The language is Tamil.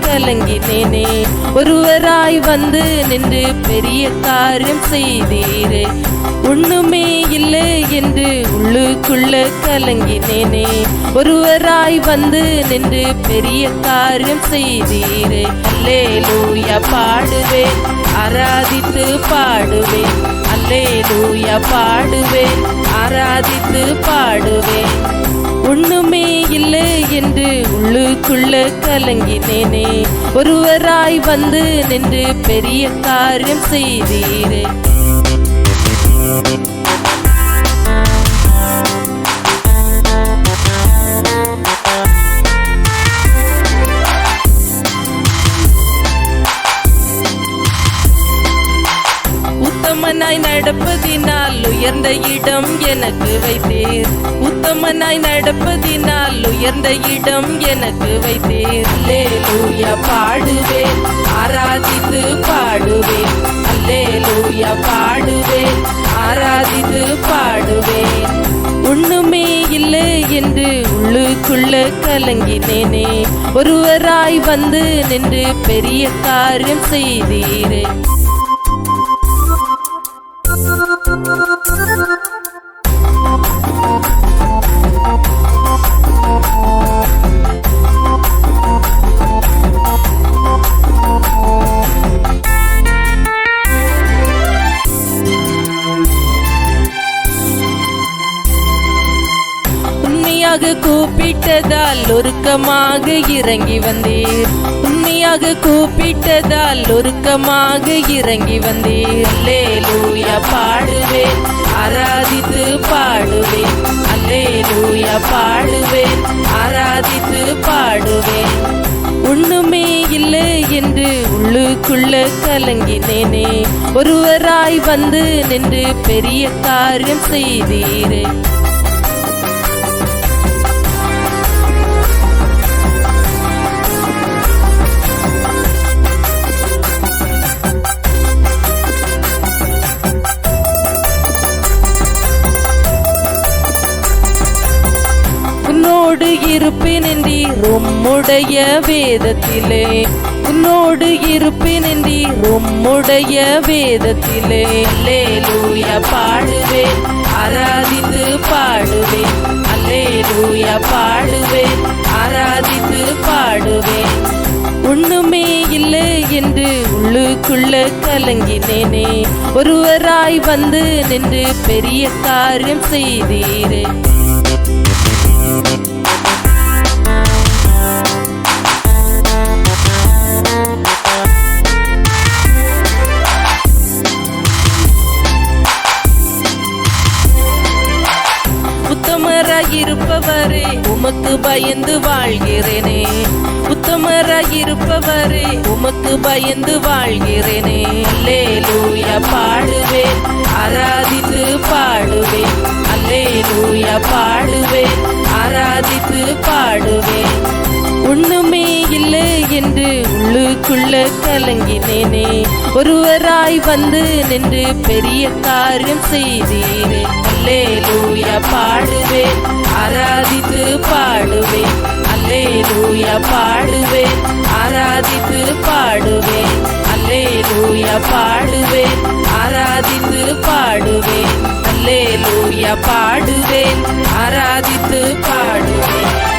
கலங்கினேனே. ஒருவராய் வந்து நின்று பெரிய காரியம் செய்தீரே. ஒண்ணுமே இல்லை என்று உள்ளுக்குள்ள கலங்கினேனே. ஒருவராய் வந்து நின்று பெரிய காரியம் செய்தீரே. அல்லேலூயா பாடுவேன், ஆராதித்து பாடுவேன். அல்லேலூயா பாடுவேன், ஆராதித்து பாடுவேன். ஒண்ணுமே இல்லை என்று உள்ளுக்குள்ள கலங்கினேனே. ஒருவராய் வந்து நின்று பெரிய காரியம் செய்தீரே. உத்தமனாய் நடப்பதினால் உயர்ந்த இடம் எனக்கு வைத்தீர். உத்தமனாய் நடப்பதினால் உயர்ந்த இடம் எனக்கு வைத்தீர். அல்லேலூயா பாடுவேன், ஆராதித்து பாடுவேன். அல்லேலூயா பாடுவேன், ஆராதித்து பாடுவேன். ஒண்ணுமே இல்லை என்று உள்ளுக்குள்ள கலங்கினேனே. ஒருவராய் வந்து நின்று பெரிய காரியம் செய்தீரே. கூப்பிட்டதால் ஒருக்கமாக இறங்கி வந்தீர். உண்மையாக கூப்பிட்டதால் ஒருக்கமாக இறங்கி வந்தீர். அல்லேலூயா பாடுவேன், ஆராதித்து பாடுவேன். அல்லேலூயா பாடுவேன், ஆராதித்து பாடுவேன். ஒண்ணுமே இல்லை என்று உள்ளுக்குள்ள கலங்கினேனே. ஒருவராய் வந்து நின்று பெரிய காரியம் செய்தீரே. உன்னோடு இருப்பேன் என்றீர் உம்முடைய வேதத்திலே. உன்னோடு இருப்பேன் என்றீர் உம்முடைய வேதத்திலே. அல்லேலூயா பாடுவேன், ஆராதித்து பாடுவேன். அல்லேலூயா பாடுவேன், ஆராதித்து பாடுவேன். ஒண்ணுமே இல்லை என்று உள்ளுக்குள்ள கலங்கினேனே. ஒருவராய் வந்து நின்று பெரிய காரியம் செய்தீரே. உத்தமராயிருப்பவரே உமக்கு பயந்து வாழ்கிறேனே. உத்தமராயிருப்பவரே உமக்கு பயந்து வாழ்கிறேனே. அல்லேலூயா பாடுவேன், ஆராதித்து பாடுவேன். அல்லேலூயா பாடுவேன், ஆராதித்து பாடுவேன். ஒண்ணுமே இல்லை என்று உள்ளுக்குள்ள கலங்கினேனே. ஒருவராய் வந்து நின்று பெரிய காரியம் செய்தீரே. அல்லேலூயா பாடுவேன், ஆராதித்து பாடுவேன். அல்லேலூயா பாடுவேன், ஆராதித்து பாடுவேன். அல்லேலூயா பாடுவேன், ஆராதித்து பாடுவேன். அல்லேலூயா பாடுவேன், ஆராதித்து பாடுவேன்.